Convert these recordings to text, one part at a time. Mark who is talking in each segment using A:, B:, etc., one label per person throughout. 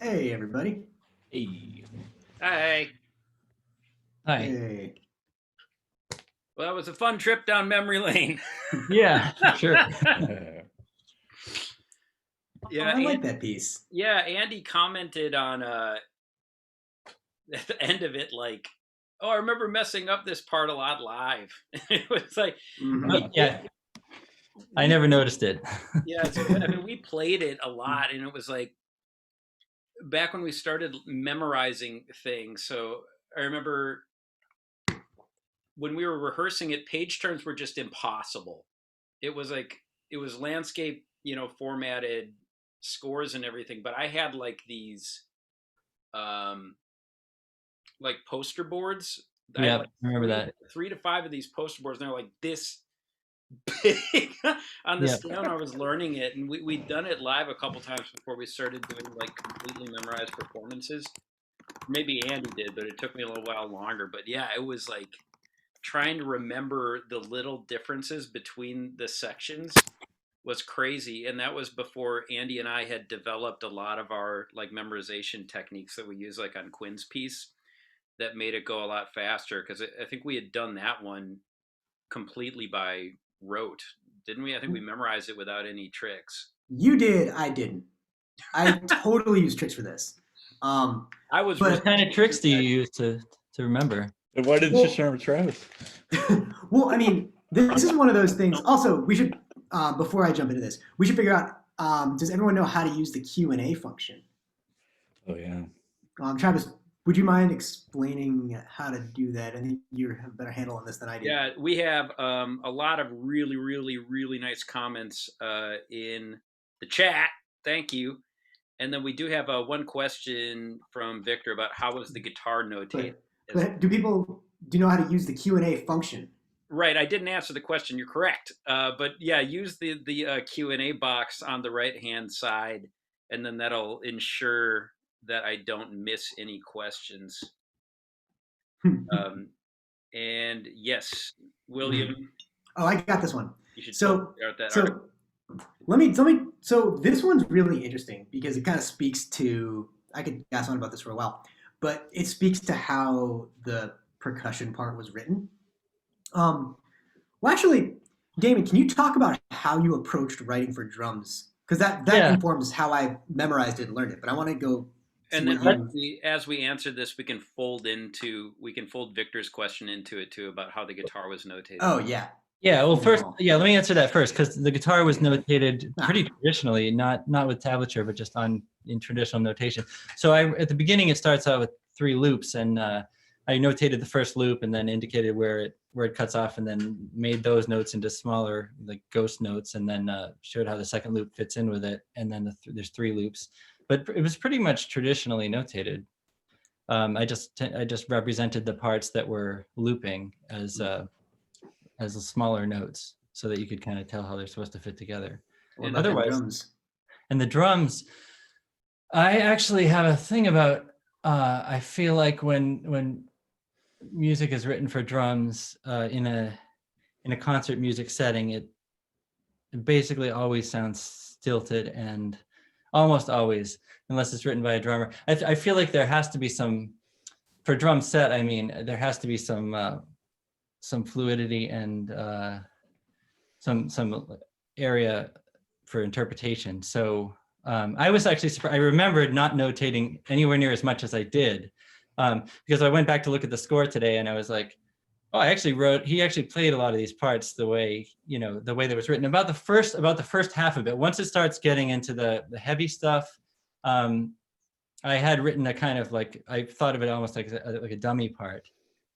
A: Hey, everybody.
B: Hey.
C: Hi.
B: Hi.
A: Hey.
C: Well, that was a fun trip down memory lane.
B: Yeah, for sure.
A: Oh,
C: yeah,
A: I like that piece.
C: Andy commented on at the end of it like, "Oh, I remember messing up this part a lot live." It was like we
B: Yeah, I
C: we
B: never noticed it.
C: yeah, so I mean we played it a lot and it was like back when we started memorizing things. So I remember when we were rehearsing it, page turns were just impossible. It was like it was landscape, formatted scores and everything, but I had like these um like poster boards. I had
B: Yeah,
C: like
B: I remember that.
C: three to five of these poster boards, and they're like this big on the
B: Yeah.
C: scale. And I was learning it, and we'd done it live a couple times before we started doing like completely memorized performances. Maybe Andy did, but it took me a little while longer. But yeah, it was like trying to remember the little differences between the sections was crazy, and that was before Andy and I had developed a lot of our like memorization techniques that we use like on Quinn's piece that made it go a lot faster because I think we had done that one completely by rote, didn't we? I think we memorized it without any tricks.
A: You did, I didn't. I totally use tricks for this.
C: I was
B: What
A: But,
B: kind of tricks do you
C: that.
B: use to remember?
D: And why didn't you
A: well,
D: share with Travis?
A: well, I mean, this is one of those things. Also, we should, before I jump into this, we should figure out, does everyone know how to use the Q&A function?
D: Oh yeah.
A: Travis, would you mind explaining how to do that? I think you have a better handle on this than I do.
C: Yeah, we have a lot of really, really, really nice comments in the chat. Thank you. And then we do have one question from Victor about how was the guitar notated.
A: But do you know how to use the Q&A function?
C: Right, I didn't answer the question. You're correct, but yeah, use the Q and A box on the right hand side, and then that'll ensure that I don't miss any questions. Um, and yes, William,
A: Oh, I got this one.
C: you should totally
A: So,
C: start that article.
A: so let me. So this one's really interesting because it kind of speaks to. I could ask on about this for a while, but it speaks to how the percussion part was written. Um, well, actually, Damon, can you talk about how you approached writing for drums? Because that
B: Yeah,
A: informs how I memorized it and learned it. But I want to go see
C: And then
A: what you.
C: as we answer this, we can fold Victor's question into it too about how the guitar was notated.
A: Oh yeah,
B: yeah. Well,
A: fold them
B: first,
A: all.
B: yeah. Let me answer that first because the guitar was notated
A: Ah,
B: pretty traditionally, not with tablature, but just on in traditional notation. So at the beginning it starts out with 3 loops, and I notated the first loop and then indicated where it cuts off, and then made those notes into smaller like ghost notes, and then showed how the second loop fits in with it, and then there's 3 loops. But it was pretty much traditionally notated. I just represented the parts that were looping as the smaller notes so that you could kind of tell how they're supposed to fit together.
A: what
C: And
A: about the
B: Otherwise,
A: drums?
B: and the drums, I actually have a thing about I feel like when music is written for drums in a concert music setting, it basically always sounds stilted, and almost always, unless it's written by a drummer. I feel like there has to be some, for drum set, I mean, there has to be some fluidity and some area for interpretation. So I was actually surprised. I remembered not notating anywhere near as much as I did, because I went back to look at the score today, and I was like, oh, he actually played a lot of these parts the way that was written. About the first half of it. Once it starts getting into the heavy stuff, I had written a kind of like, I thought of it almost like a dummy part.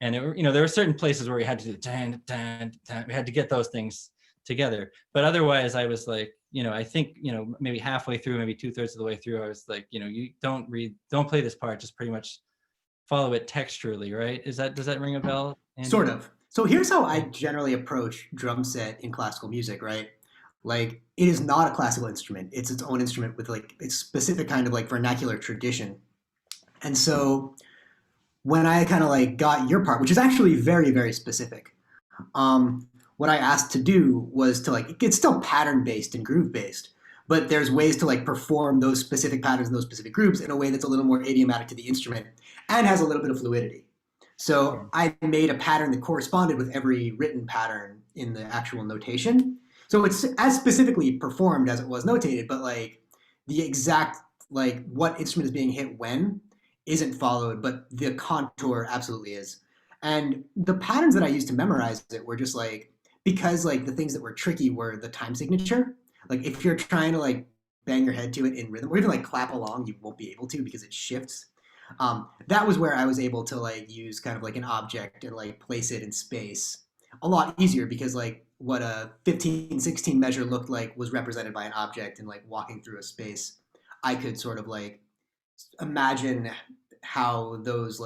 B: And there were certain places where we had to do dan, dan, dan. We had to get those things together. But otherwise, I was like, I think, maybe halfway through, maybe 2/3 of the way through, I was like, you don't play this part, just pretty much follow it texturally, right? Does that ring a bell,
A: Sort
B: Andy?
A: of. So here's how I generally approach drum set in classical music, right? Like it is not a classical instrument. It's its own instrument with like its specific kind of like vernacular tradition. And so when I kind of like got your part, which is actually very, very specific, what I asked to do was to like it's still pattern based and groove based, but there's ways to like perform those specific patterns in those specific groups in a way that's a little more idiomatic to the instrument and has a little bit of fluidity. So I made a pattern that corresponded with every written pattern in the actual notation. So it's as specifically performed as it was notated, but like the exact like what instrument is being hit when isn't followed, but the contour absolutely is. And the patterns that I used to memorize it were just like because like the things that were tricky were the time signature. Like if you're trying to like bang your head to it in rhythm or even like clap along, you won't be able to because it shifts. That was where I was able to like use kind of like an object and like place it in space a lot easier because like what a 15/16 measure looked like was represented by an object and like walking through a space. I could sort of like imagine how those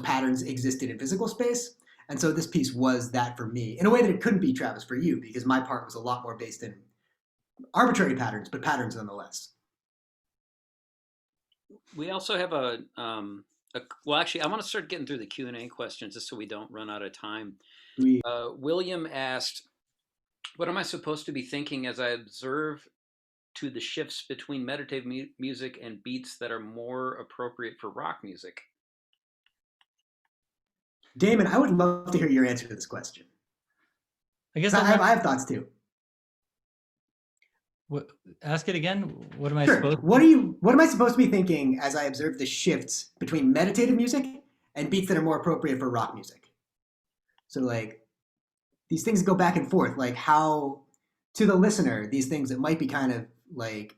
A: patterns existed in physical space. And so this piece was that for me in a way that it couldn't be Travis for you because my part was a lot more based in arbitrary patterns, but patterns nonetheless.
C: We also have well, actually, I want to start getting through the Q&A questions just so we don't run out of time. William asked, what am I supposed to be thinking as I observe to the shifts between meditative music and beats that are more appropriate for rock music?
A: Damon, I would love to hear your answer to this question.
B: I guess
A: I have thoughts too.
B: Ask it again. What am I
A: Sure.
B: supposed to?
A: What am I supposed to be thinking as I observe the shifts between meditative music and beats that are more appropriate for rock music? So like these things go back and forth, like how to the listener, these things that might be kind of like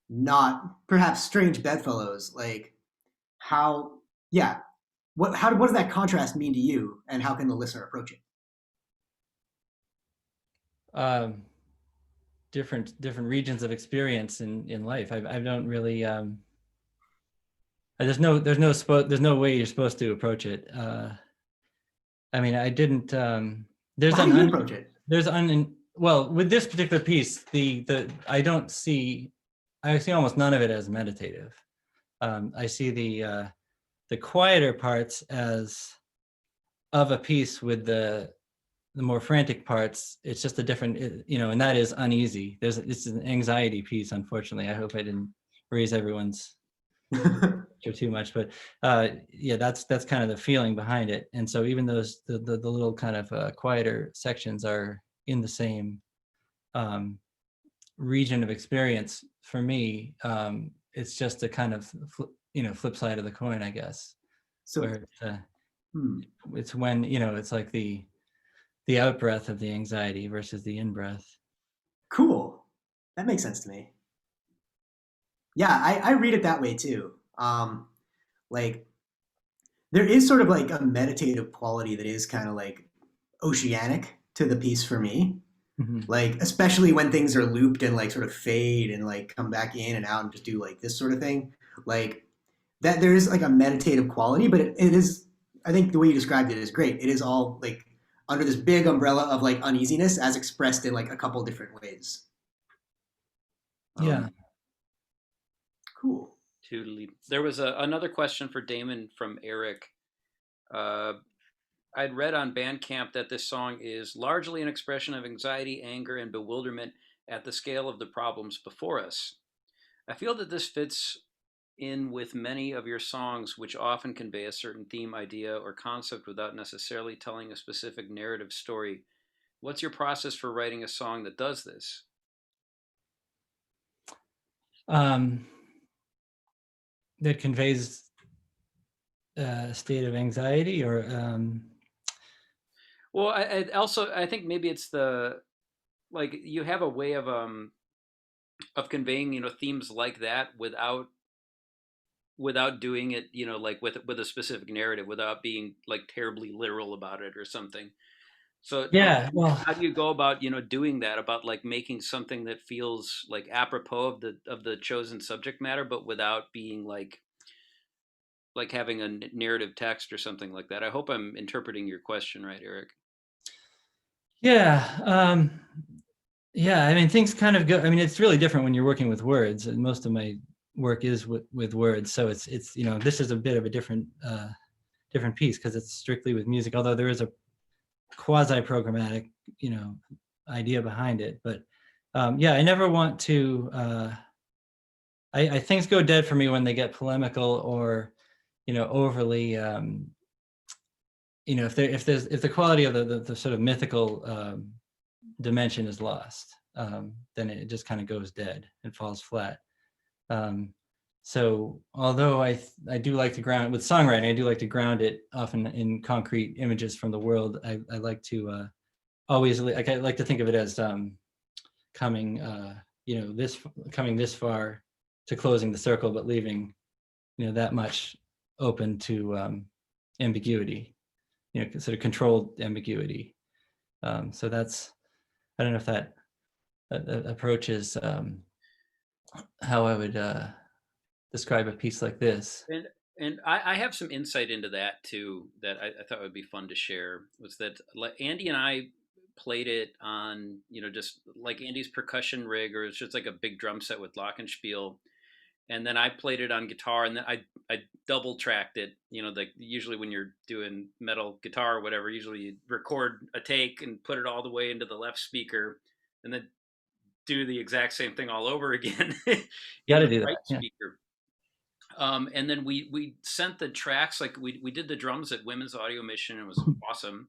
A: not perhaps strange bedfellows, like how yeah, what does that contrast mean to you and how can the listener approach it?
B: Different regions of experience in life. I don't really there's no way you're supposed to approach it. I mean, I didn't there's
A: How do you approach it?
B: Well, with this particular piece, I see almost none of it as meditative. I see the quieter parts as of a piece with the more frantic parts. It's just a different, and that is uneasy. It's an anxiety piece, unfortunately. I hope I didn't raise everyone's too much, but yeah, that's kind of the feeling behind it. And so even those the little kind of quieter sections are in the same region of experience for me. It's just a kind of flip side of the coin, I guess. So where it's when it's like the out breath of the anxiety versus the in breath.
A: Cool. That makes sense to me. Yeah, I read it that way too. Like there is sort of like a meditative quality that is kind of like oceanic to the piece for me. Mm-hmm. Like especially when things are looped and like sort of fade and like come back in and out and just do like this sort of thing. Like that there is like a meditative quality, but it is, I think the way you described it is great. It is all like under this big umbrella of like uneasiness as expressed in like a couple different ways.
B: Yeah.
A: Cool.
C: Totally. There was another question for Damon from Eric. I'd read on Bandcamp that this song is largely an expression of anxiety, anger, and bewilderment at the scale of the problems before us. I feel that this fits in with many of your songs, which often convey a certain theme, idea, or concept without necessarily telling a specific narrative story. What's your process for writing a song that does this?
B: That conveys a state of anxiety, or
C: well, I think maybe it's like you have a way of conveying themes like that without doing it like with a specific narrative, without being like terribly literal about it or something. So
B: yeah, well,
C: how do you go about doing that, about like making something that feels like apropos of the chosen subject matter, but without being like having a narrative text or something like that? I hope I'm interpreting your question right, Eric.
B: Yeah. Yeah, I mean, things kind of go, I mean, it's really different when you're working with words, and most of my work is with words. So it's this is a bit of a different piece because it's strictly with music, although there is a quasi-programmatic, idea behind it. But Yeah, I never want to. I things go dead for me when they get polemical or, overly. If the quality of the sort of mythical dimension is lost, then it just kind of goes dead and falls flat. So although I do like to ground with songwriting, I do like to ground it often in concrete images from the world. I like to always like, I like to think of it as coming this far to closing the circle, but leaving that much open to ambiguity, sort of controlled ambiguity. So that's, I don't know if that approach is how I would describe a piece like this.
C: And I have some insight into that too that I thought would be fun to share. Was that Andy and I played it on just like Andy's percussion rig, or it's just like a big drum set with glockenspiel, and then I played it on guitar, and then I double tracked it. Like usually when you're doing metal guitar or whatever, usually you record a take and put it all the way into the left speaker, and then do the exact same thing all over again.
B: You got to do that.
C: Right speaker. And then we sent the tracks, like we did the drums at Women's Audio Mission. It was awesome.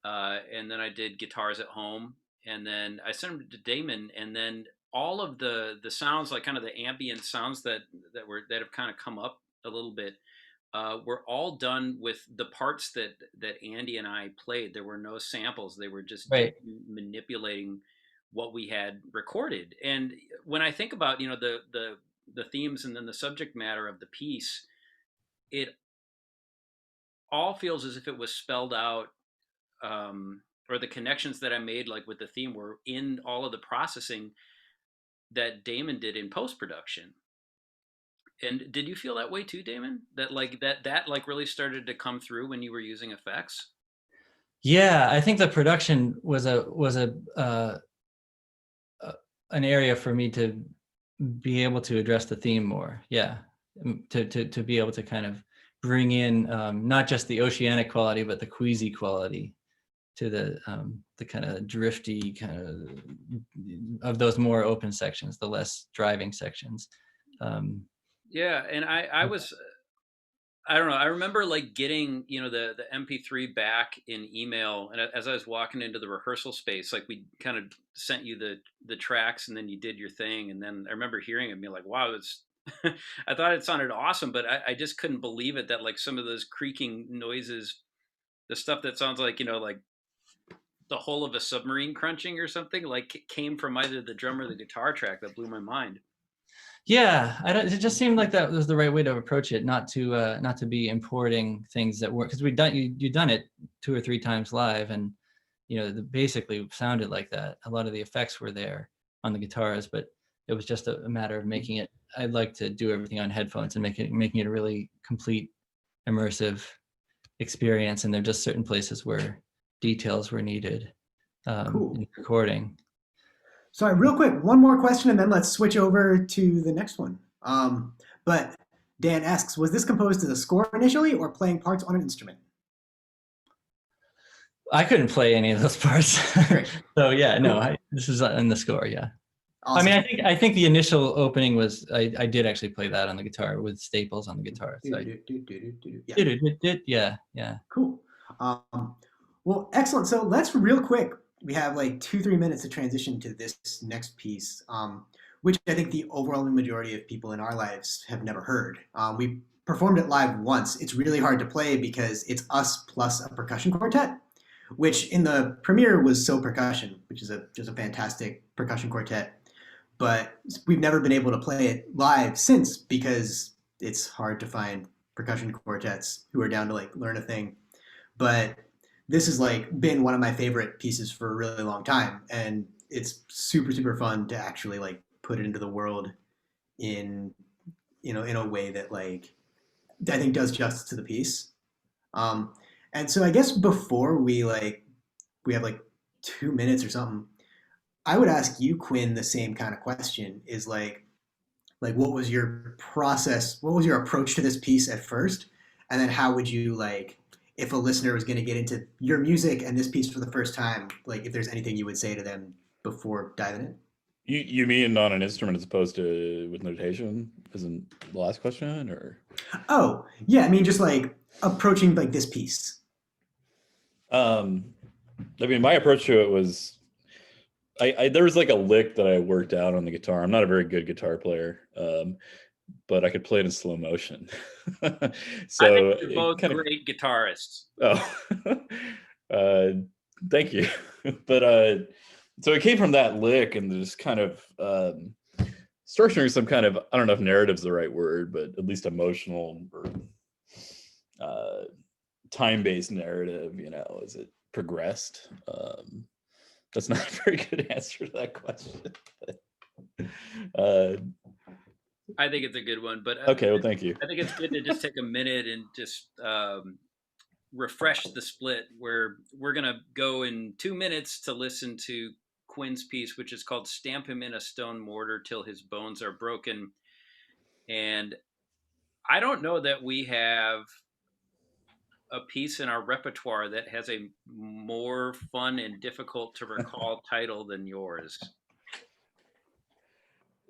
C: And then I did guitars at home, and then I sent them to Damon, and then all of the sounds, like kind of the ambient sounds that have kind of come up a little bit, were all done with the parts that Andy and I played. There were no samples. They were just manipulating what we had recorded. And when I think about the themes and then the subject matter of the piece, it all feels as if it was spelled out, or the connections that I made, like with the theme, were in all of the processing that Damon did in post-production. And did you feel that way too, Damon? That that really started to come through when you were using effects?
B: Yeah, I think the production was an area for me to be able to address the theme more. Yeah, to be able to kind of bring in not just the oceanic quality, but the queasy quality to the kind of drifty kind of those more open sections, the less driving sections.
C: Yeah, and I was, I don't know, I remember like getting the MP3 back in email, and as I was walking into the rehearsal space, like we kind of sent you the tracks, and then you did your thing, and then I remember hearing it and being like, wow, it's I thought it sounded awesome, but I just couldn't believe it that like some of those creaking noises, the stuff that sounds like like the hull of a submarine crunching or something, like came from either the drum or the guitar track. That blew my mind.
B: Yeah, it just seemed like that was the right way to approach it, not to be importing things that weren't, because you've done it 2 or 3 times live, and basically sounded like that. A lot of the effects were there on the guitars, but it was just a matter of making it. I'd like to do everything on headphones and making it a really complete, immersive experience. And there are just certain places where details were needed in recording.
A: Sorry, real quick, one more question, and then let's switch over to the next one. But Dan asks, was this composed as a score initially, or playing parts on an instrument?
B: I couldn't play any of those parts. So yeah, no, this is in the score. Yeah. Awesome. I mean, I think the initial opening was I did actually play that on the guitar with staples on the guitar. So yeah.
A: Cool. Well, excellent. So let's real quick. We have like 2-3 minutes to transition to this next piece, which I think the overwhelming majority of people in our lives have never heard. We performed it live once. It's really hard to play because it's us plus a percussion quartet, which in the premiere was So Percussion, which is just a fantastic percussion quartet. But we've never been able to play it live since because it's hard to find percussion quartets who are down to like learn a thing. But this has like been one of my favorite pieces for a really long time, and it's super, super fun to actually like put it into the world in a way that like I think does justice to the piece. And so I guess before we have like 2 minutes or something, I would ask you, Quinn, the same kind of question. Is like what was your process? What was your approach to this piece at first, and then how would you like, if a listener was going to get into your music and this piece for the first time, like if there's anything you would say to them before diving in?
D: You mean on an instrument as opposed to with notation? Isn't the last question, or?
A: Oh, yeah. I mean, just like approaching like this piece.
D: I mean, my approach to it was, there was like a lick that I worked out on the guitar. I'm not a very good guitar player, but I could play it in slow motion. So
C: I think you're
D: it
C: both
D: kind of,
C: great guitarists.
D: oh, thank you. But so it came from that lick and just kind of structuring some kind of, I don't know if narrative's the right word, but at least emotional or time-based narrative, you know, as it progressed. That's not a very good answer to that question.
C: I think it's a good one, but
D: Okay, well, thank you.
C: I think it's good to just take a minute and just refresh the split. Where we're gonna go in 2 minutes to listen to Quinn's piece, which is called "Stamp Him in a Stone Mortar Till His Bones Are Broken." And I don't know that we have a piece in our repertoire that has a more fun and difficult to recall title than yours.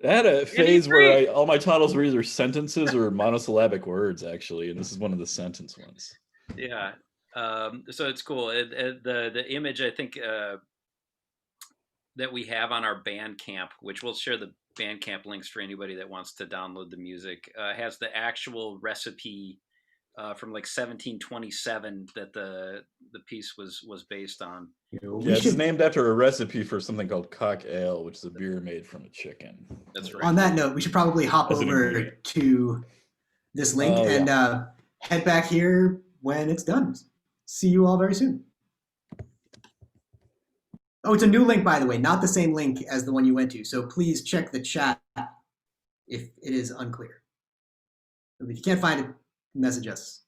D: I had a phase
C: agree?
D: where all my titles were either sentences or monosyllabic words, actually, and this is one of the sentence ones.
C: Yeah. So it's cool. The image, I think, that we have on our Bandcamp, which we'll share the Bandcamp links for anybody that wants to download the music, has the actual recipe from like 1727 that the piece was based on.
D: Yeah, it's named after a recipe for something called cock ale, which is a beer made from a chicken.
C: That's right.
A: On that note, we should probably hop over to this link and head back here when it's done. See you all very soon. Oh, it's a new link, by the way, not the same link as the one you went to. So please check the chat if it is unclear. If you can't find it, message us.